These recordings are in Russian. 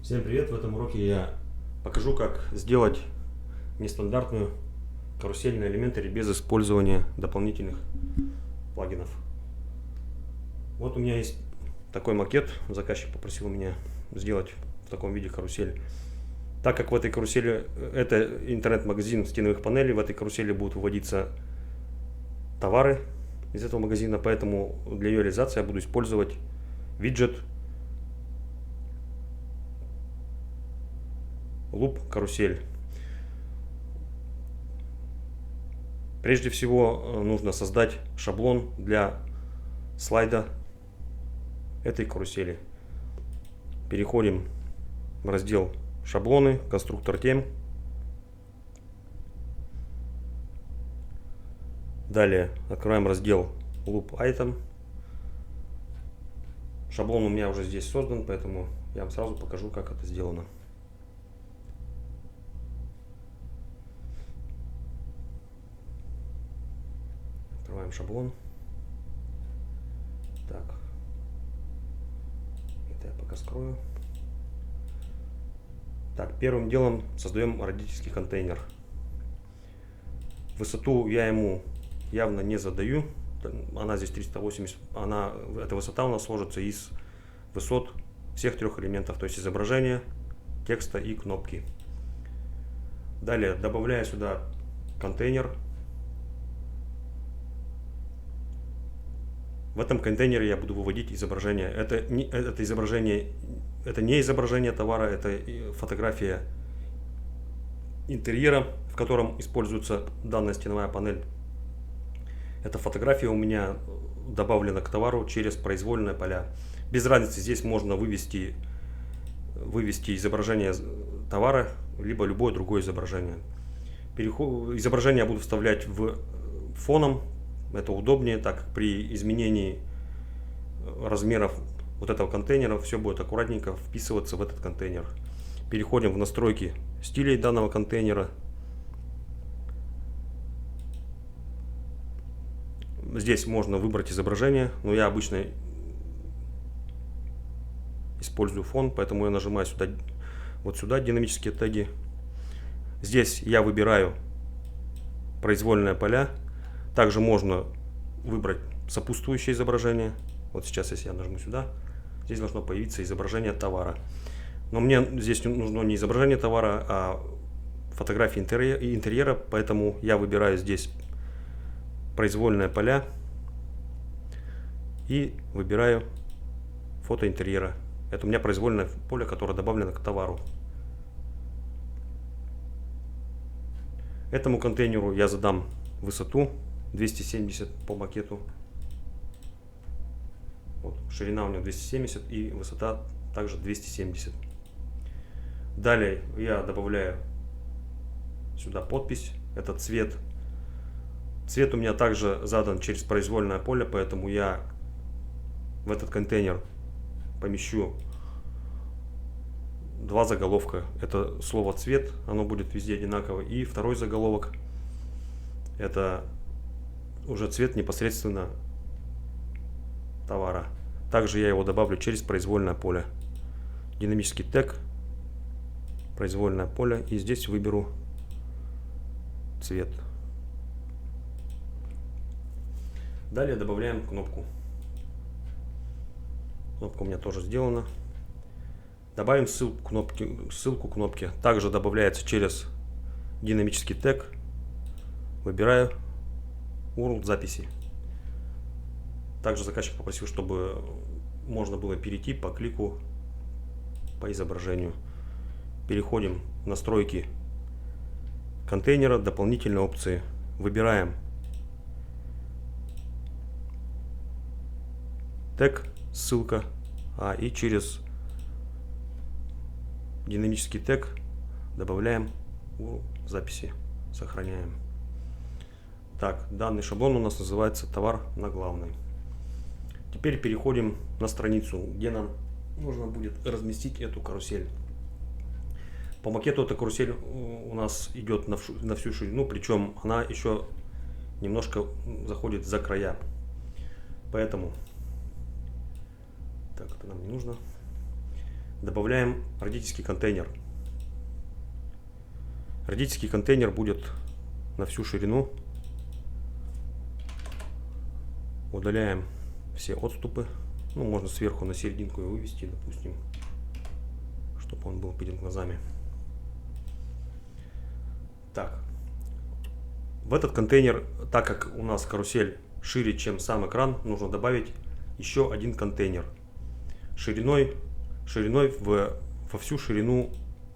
Всем привет! В этом уроке я покажу, как сделать нестандартную карусель на элементаре без использования дополнительных плагинов. Вот у меня есть такой макет. Заказчик попросил меня сделать в таком виде карусель. Так как в этой карусели, это интернет-магазин стеновых панелей, в этой карусели будут выводиться товары из этого магазина, поэтому для ее реализации я буду использовать виджет Loop карусель. Прежде всего нужно создать шаблон для слайда этой карусели. Переходим в раздел шаблоны, конструктор тем. Далее открываем раздел Loop Item. Шаблон у меня уже здесь создан, поэтому я вам сразу покажу, как это сделано. Открываем шаблон. Так, это я пока скрою. Так, первым делом создаем родительский контейнер. Высоту я ему явно не задаю. Она здесь 380. Эта высота у нас сложится из высот всех трех элементов, то есть изображения, текста и кнопки. Далее добавляю сюда контейнер. В этом контейнере я буду выводить изображение. Это не изображение товара, это фотография интерьера, в котором используется данная стеновая панель. Эта фотография у меня добавлена к товару через произвольные поля. Без разницы, здесь можно вывести изображение товара, либо любое другое изображение. Изображение я буду вставлять фоном. Это удобнее, так как при изменении размеров вот этого контейнера все будет аккуратненько вписываться в этот контейнер. Переходим в настройки стилей данного контейнера. Здесь можно выбрать изображение, но я обычно использую фон, поэтому я нажимаю сюда динамические теги. Здесь я выбираю произвольные поля. Также можно выбрать сопутствующее изображение. Вот сейчас, если я нажму сюда, здесь должно появиться изображение товара. Но мне здесь нужно не изображение товара, а фотографии интерьера, поэтому я выбираю здесь произвольные поля и выбираю фото интерьера. Это у меня произвольное поле, которое добавлено к товару. Этому контейнеру я задам высоту 270 по макету. Вот, ширина у него 270 и высота также 270. Далее я добавляю сюда подпись. Это цвет. Цвет у меня также задан через произвольное поле, поэтому я в этот контейнер помещу два заголовка. Это слово цвет, оно будет везде одинаково. И второй заголовок — это уже цвет непосредственно товара. Также я его добавлю через произвольное поле. Динамический тег, произвольное поле, и здесь выберу цвет. Далее добавляем кнопку. Кнопка у меня тоже сделана. Добавим ссылку кнопки. Также добавляется через динамический тег. Выбираю URL записи. Также заказчик попросил, чтобы можно было перейти по клику по изображению. Переходим в настройки контейнера, дополнительные опции. Выбираем тег, ссылка, и через динамический тег добавляем URL записи. Сохраняем. Так, данный шаблон у нас называется «Товар на главной». Теперь переходим на страницу, где нам нужно будет разместить эту карусель. По макету эта карусель у нас идет на всю ширину, причем она еще немножко заходит за края. Поэтому, так, это нам не нужно. Добавляем родительский контейнер. Родительский контейнер будет на всю ширину. Удаляем все отступы. Ну, можно сверху на серединку его вывести, допустим, чтобы он был перед глазами. Так. В этот контейнер, так как у нас карусель шире, чем сам экран, нужно добавить еще один контейнер шириной во всю ширину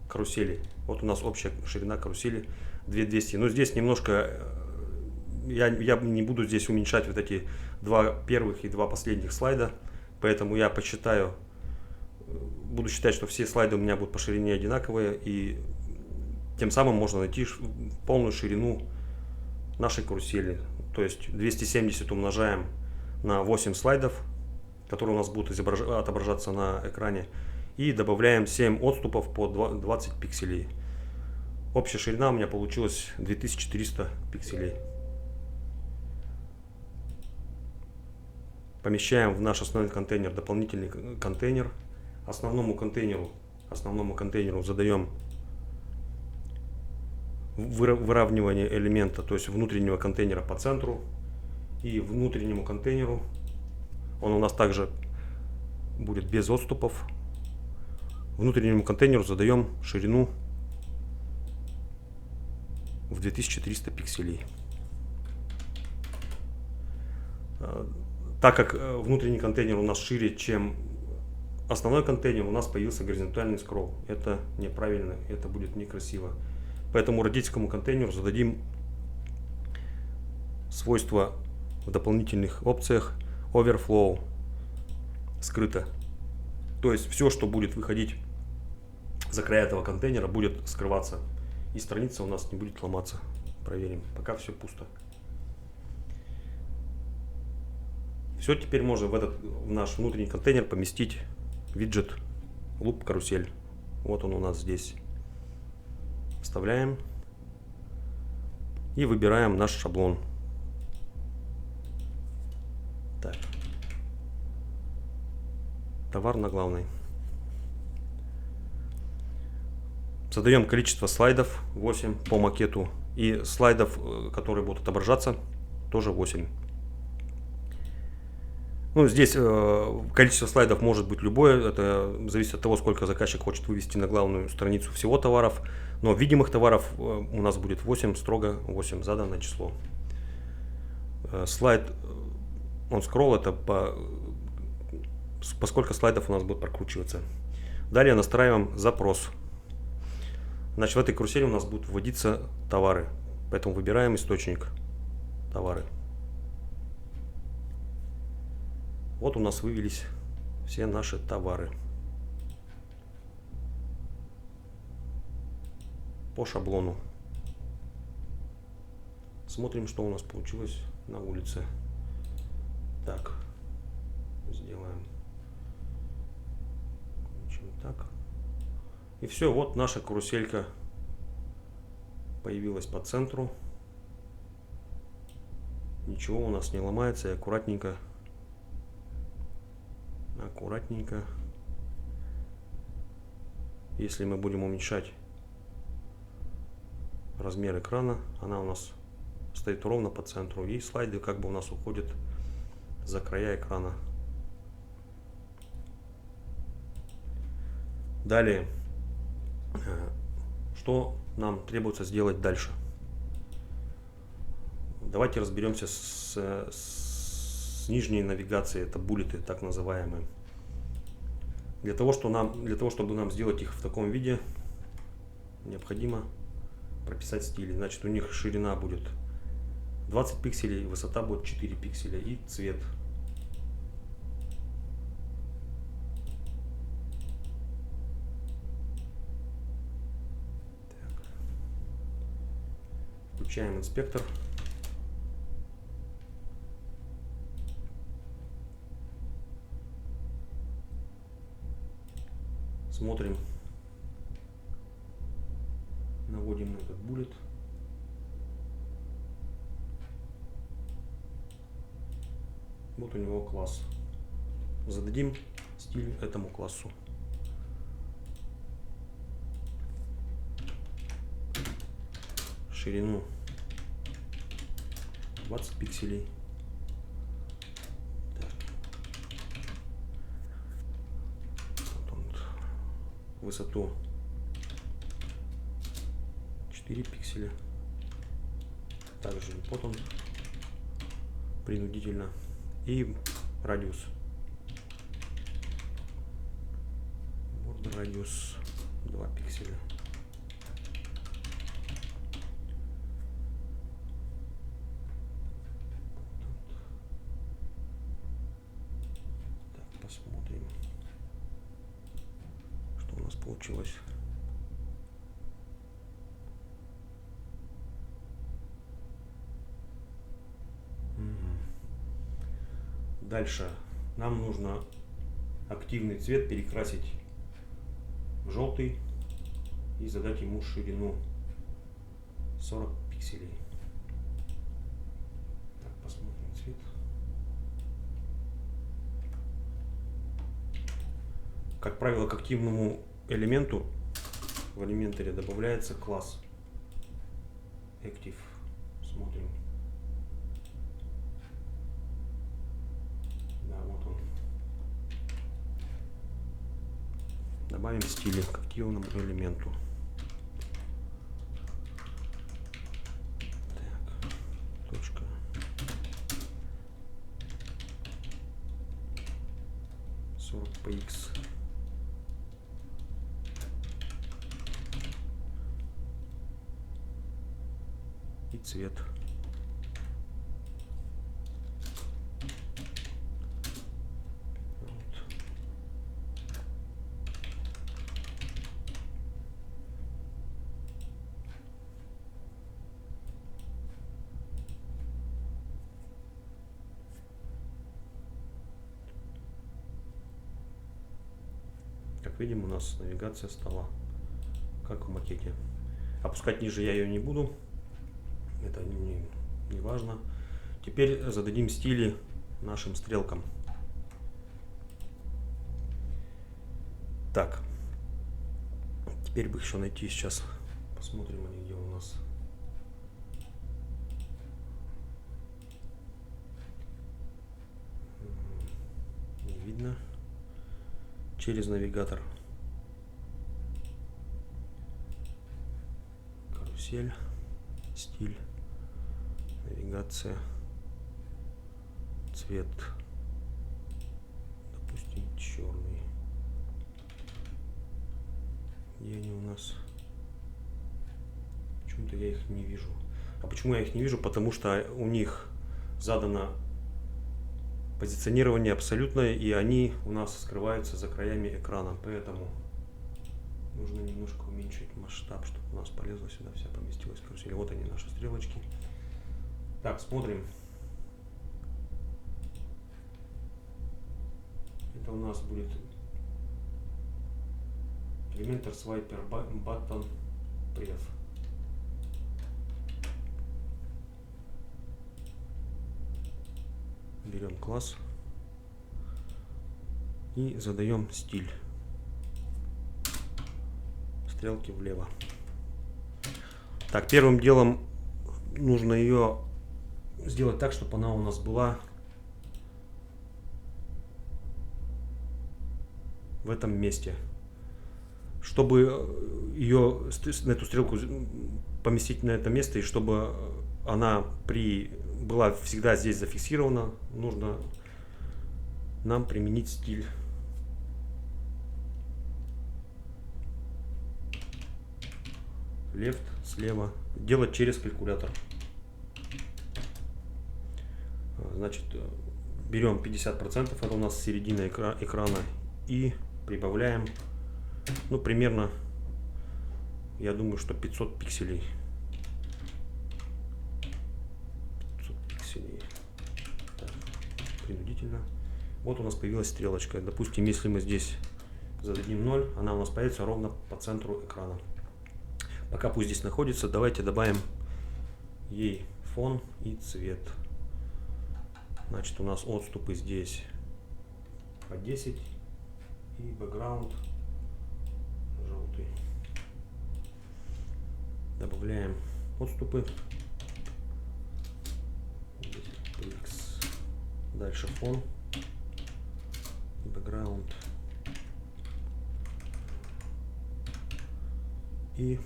карусели. Вот у нас общая ширина карусели 2200. Но здесь немножко я не буду здесь уменьшать вот эти два первых и два последних слайда, поэтому я посчитаю, буду считать, что все слайды у меня будут по ширине одинаковые, и тем самым можно найти полную ширину нашей карусели. То есть 270 умножаем на 8 слайдов, которые у нас будут отображаться на экране, и добавляем 7 отступов по 20 пикселей. Общая ширина у меня получилась 2400 пикселей. Помещаем в наш основной контейнер дополнительный контейнер. Основному контейнеру задаем выравнивание элемента, то есть внутреннего контейнера по центру, и внутреннему контейнеру, он у нас также будет без отступов, внутреннему контейнеру задаем ширину в 2300 пикселей. Так как внутренний контейнер у нас шире, чем основной контейнер, у нас появился горизонтальный скролл. Это неправильно, это будет некрасиво. Поэтому родительскому контейнеру зададим свойства в дополнительных опциях Overflow скрыто. То есть все, что будет выходить за края этого контейнера, будет скрываться. И страница у нас не будет ломаться. Проверим. Пока все пусто. Все, теперь можно в наш внутренний контейнер поместить виджет Loop карусель. Вот он у нас здесь. Вставляем и выбираем наш шаблон. Так. Товар на главной. Задаем количество слайдов 8 по макету, и слайдов, которые будут отображаться, тоже 8. Ну, здесь количество слайдов может быть любое, это зависит от того, сколько заказчик хочет вывести на главную страницу всего товаров, но видимых товаров у нас будет 8, строго 8, заданное число. Слайд on scroll, это поскольку слайдов у нас будет прокручиваться. Далее настраиваем запрос. Значит, в этой карусели у нас будут вводиться товары, поэтому выбираем источник товары. Вот у нас вывелись все наши товары по шаблону. Смотрим, что у нас получилось на улице. Так, сделаем так. И все, вот наша каруселька появилась по центру. Ничего у нас не ломается, и аккуратненько. Если мы будем уменьшать размер экрана, она у нас стоит ровно по центру, и слайды как бы у нас уходят за края экрана. Далее, что нам требуется сделать дальше? Давайте разберемся с нижней навигацией, это буллеты так называемые. Для того, чтобы нам сделать их в таком виде, необходимо прописать стили. Значит, у них ширина будет 20 пикселей, высота будет 4 пикселя и цвет. Так. Включаем инспектор. Смотрим, наводим этот буллет. Вот у него класс. Зададим стиль этому классу. ширину 20 пикселей. Так. Вот он. Высоту 4 пикселя. Также вот он принудительно. И радиус. Border радиус 2 пикселя. Так, посмотрим, что у нас получилось. Дальше нам нужно активный цвет перекрасить в желтый и задать ему ширину 40 пикселей. Так, посмотрим цвет. Как правило, к активному элементу в элементаре добавляется класс Active. Смотрим. Да, вот он. Добавим стили к активному элементу. Так, точка. px. И цвет. Как видим, у нас навигация стала как в макете. Опускать ниже я ее не буду, это не важно. Теперь зададим стили нашим стрелкам. Так, теперь бы еще найти сейчас. Посмотрим они где у нас. Не видно. Через навигатор. Карусель, стиль, навигация, цвет, допустим, черный. Где они у нас? Почему-то я их не вижу. А почему я их не вижу? Потому что у них задано позиционирование абсолютное, и они у нас скрываются за краями экрана, поэтому нужно немножко уменьшить масштаб, чтобы у нас полезла сюда, вся поместилась карусель. Вот они, наши стрелочки. Так, смотрим. Это у нас будет Elementor Swiper Button Pref. Берем класс и задаем стиль. Стрелки влево. Так, первым делом нужно ее сделать так, чтобы она у нас была в этом месте. Чтобы ее, на эту стрелку поместить на это место, и чтобы она была всегда здесь зафиксирована, нужно нам применить стиль. Left, слева. Делать через калькулятор. Значит, берем 50%, это у нас середина экрана, и прибавляем, ну, примерно, я думаю, что 500 пикселей. 500 пикселей. Так, принудительно. Вот у нас появилась стрелочка. Допустим, если мы здесь зададим 0, она у нас появится ровно по центру экрана. Пока пусть здесь находится, давайте добавим ей фон и цвет. Значит, у нас отступы здесь по 10 и бэкграунд желтый. Добавляем отступы. 10px. Дальше фон. Background. И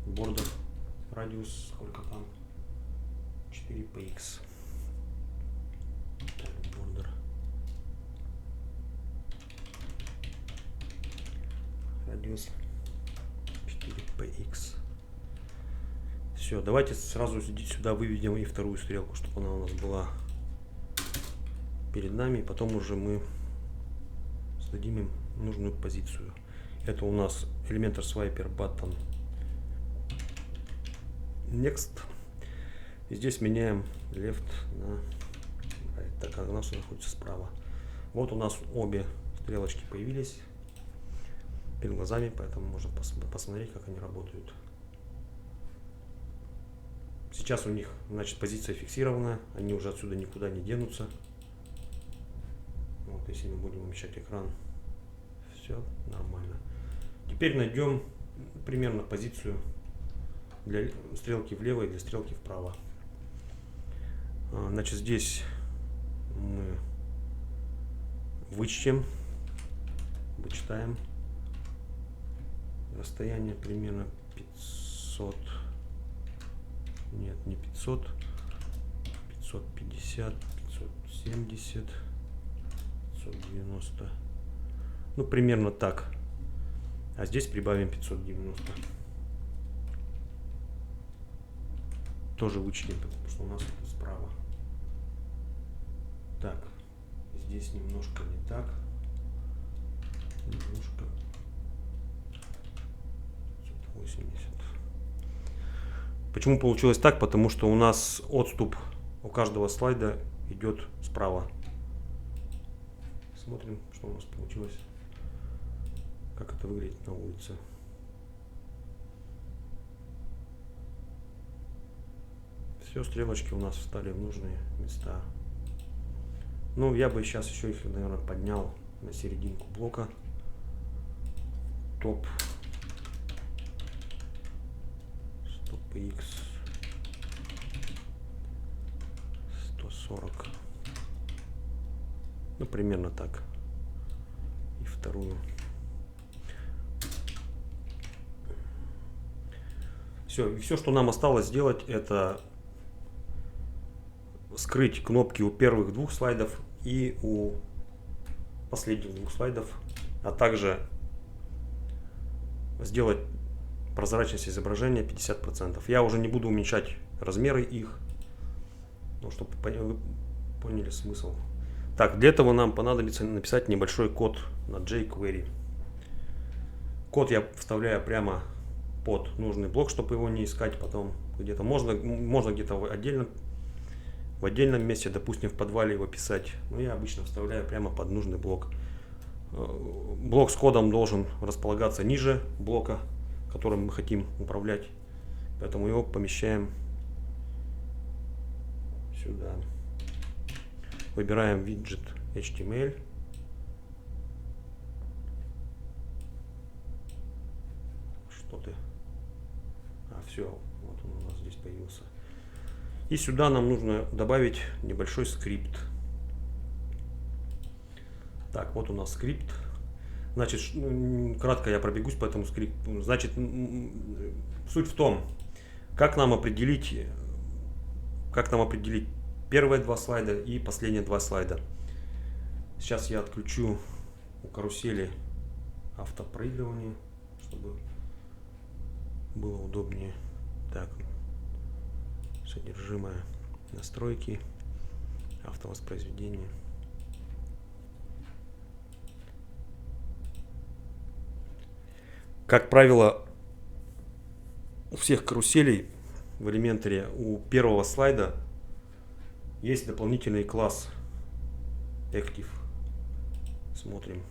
бордер. Радиус сколько там? 4px. Бордер. Радиус 4px. Все, давайте сразу сюда выведем и вторую стрелку, чтобы она у нас была перед нами. Потом уже мы сдадим им нужную позицию. Это у нас Elementor Swiper Button Next. И здесь меняем left на right, так как у нас находится справа. Вот у нас обе стрелочки появились перед глазами, поэтому можно посмотреть, как они работают. Сейчас у них, значит, позиция фиксирована, они уже отсюда никуда не денутся. Вот, если мы будем умещать экран, все нормально. Теперь найдем примерно позицию для стрелки влево и для стрелки вправо. Значит, здесь мы вычтем, вычитаем расстояние примерно 500, нет, не 500, 550, 570, 590, ну примерно так. А здесь прибавим 590. Тоже вычтем, потому что у нас это справа. Так, здесь немножко не так. Немножко 580. Почему получилось так? Потому что у нас отступ у каждого слайда идет справа. Смотрим, что у нас получилось. Как это выглядит на улице. Все, стрелочки у нас встали в нужные места. Ну, я бы сейчас еще их, наверное, поднял на серединку блока. Топ. X 140. Ну, примерно так. И вторую. Все, и все, что нам осталось сделать, это скрыть кнопки у первых двух слайдов и у последних двух слайдов, а также сделать прозрачность изображения 50%. Я уже не буду уменьшать размеры их, ну, чтобы вы поняли смысл. Так, для этого нам понадобится написать небольшой код на jQuery. Код я вставляю прямо под нужный блок, чтобы его не искать потом где-то. Можно где-то в отдельном месте, допустим, в подвале его писать. Но я обычно вставляю прямо под нужный блок. Блок с кодом должен располагаться ниже блока, которым мы хотим управлять, поэтому его помещаем сюда. Выбираем виджет HTML. Что ты? Все, вот он у нас здесь появился. И сюда нам нужно добавить небольшой скрипт. Так, вот у нас скрипт. Значит, кратко я пробегусь по этому скрипту. Значит, суть в том, как нам определить первые два слайда и последние два слайда. Сейчас я отключу у карусели автопроигрывание, чтобы было удобнее. Так, содержимое, настройки, автовоспроизведение. Как правило, у всех каруселей в Elementor у первого слайда есть дополнительный класс Active. Смотрим.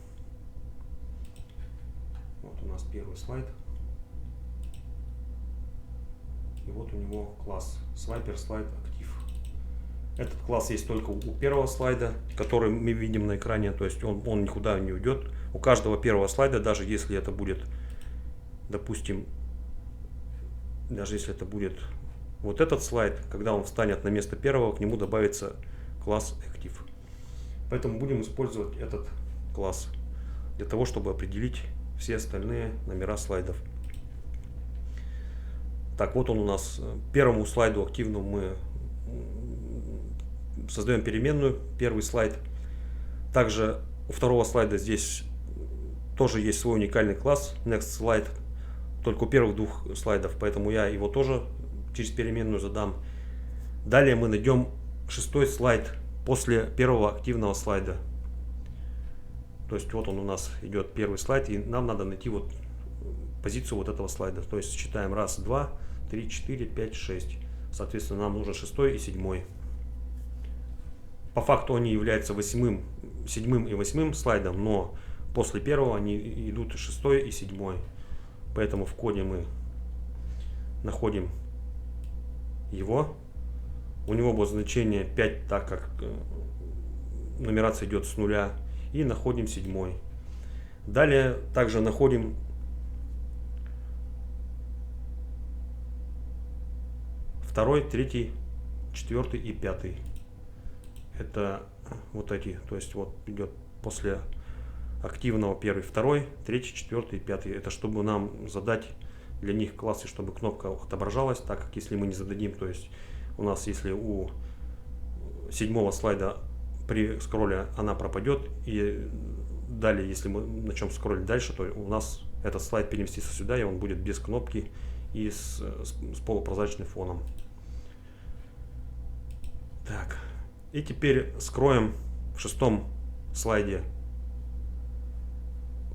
Вот у нас первый слайд. И вот у него класс Swiper Slide Active. Этот класс есть только у первого слайда, который мы видим на экране. То есть он никуда не уйдет. У каждого первого слайда, даже если это будет, допустим, вот этот слайд, когда он встанет на место первого, к нему добавится класс Active. Поэтому будем использовать этот класс для того, чтобы определить все остальные номера слайдов. Так, вот он у нас. Первому слайду активному мы создаем переменную, первый слайд. Также у второго слайда здесь тоже есть свой уникальный класс Next Slide, только у первых двух слайдов, поэтому я его тоже через переменную задам. Далее мы найдем шестой слайд после первого активного слайда. То есть вот он у нас идет первый слайд, и нам надо найти вот позицию вот этого слайда. То есть считаем 1, 2, 3, 4, 5, 6. Соответственно, нам нужен 6 и 7. По факту они являются 7 и 8 слайдом, но после первого они идут 6 и 7. Поэтому в коде мы находим его. У него будет значение 5, так как нумерация идет с нуля. И находим 7. Далее также находим второй, третий, 4 и 5. Это вот эти, то есть вот идет после активного 1, 2, 3, 4 и 5. Это чтобы нам задать для них классы, чтобы кнопка отображалась, так как если мы не зададим, то есть у нас если у 7 слайда при скролле она пропадет, и далее если мы начнем скроллить дальше, то у нас этот слайд переместится сюда, и он будет без кнопки и с полупрозрачным фоном. Так, и теперь скроем в 6 слайде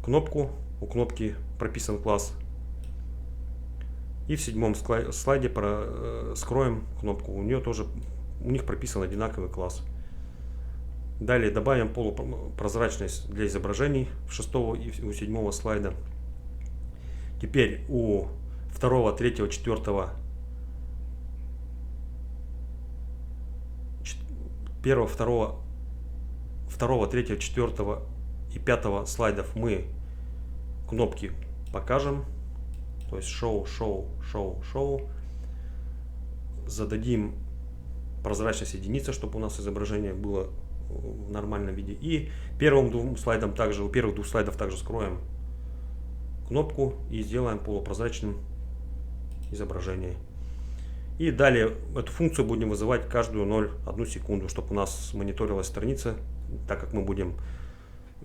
кнопку, у кнопки прописан класс, и в 7 слайде скроем кнопку, у них прописан одинаковый класс. Далее добавим полупрозрачность для изображений в 6 и у 7 слайда. Теперь у 2, 3, 4, 1, 2, 3, 4 и 5 слайдов мы кнопки покажем. То есть Show, Show, Show, Show. Зададим прозрачность единица, чтобы у нас изображение было в нормальном виде. И первым двум слайдам также, у первых двух слайдов также скроем кнопку и сделаем полупрозрачным изображение. И далее эту функцию будем вызывать каждую 0,1 секунду, чтобы у нас мониторилась страница, так как мы будем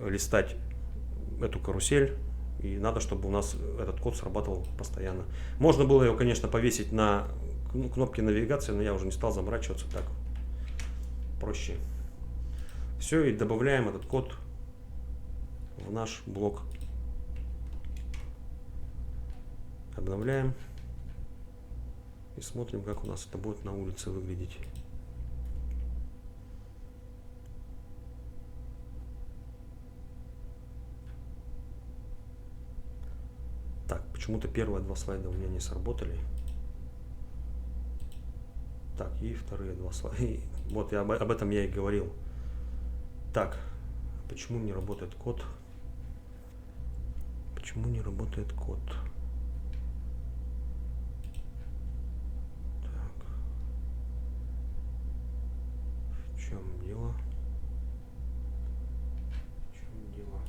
листать эту карусель. И надо, чтобы у нас этот код срабатывал постоянно. Можно было его, конечно, повесить на кнопки навигации, но я уже не стал заморачиваться, так проще. Все, и добавляем этот код в наш блок. Обновляем. И смотрим, как у нас это будет на улице выглядеть. Так, почему-то первые 2 слайда у меня не сработали. Так, и вторые 2 слайда. Вот об этом я и говорил. Так, почему не работает код? Почему не работает код? Так. В чем дело? В чем дело?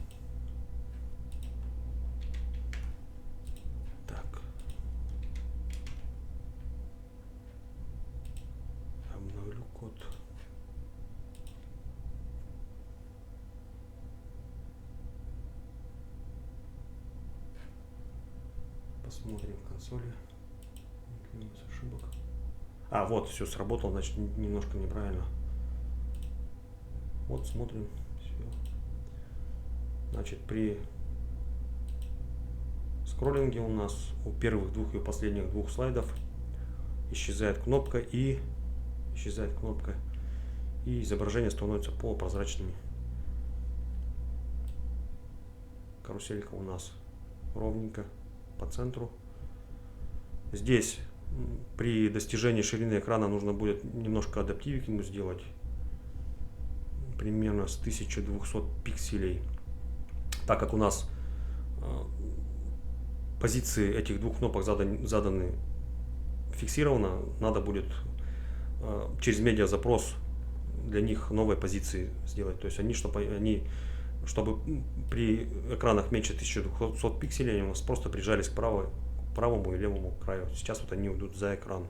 Так. Обновлю код. Посмотрим в консоли. Ошибок. А, вот, все сработало, значит, немножко неправильно. Вот, смотрим. Все. Значит, при скроллинге у нас у первых 2 и у последних 2 слайдов исчезает кнопка и изображение становится полупрозрачными. Каруселька у нас ровненько по центру. Здесь при достижении ширины экрана нужно будет немножко адаптивик ему сделать, примерно с 1200 пикселей, так как у нас позиции этих 2 кнопок заданы фиксировано, надо будет через медиазапрос для них новые позиции сделать. То есть чтобы при экранах меньше 1200 пикселей, они у нас просто прижались к правому и левому краю. Сейчас вот они уйдут за экран.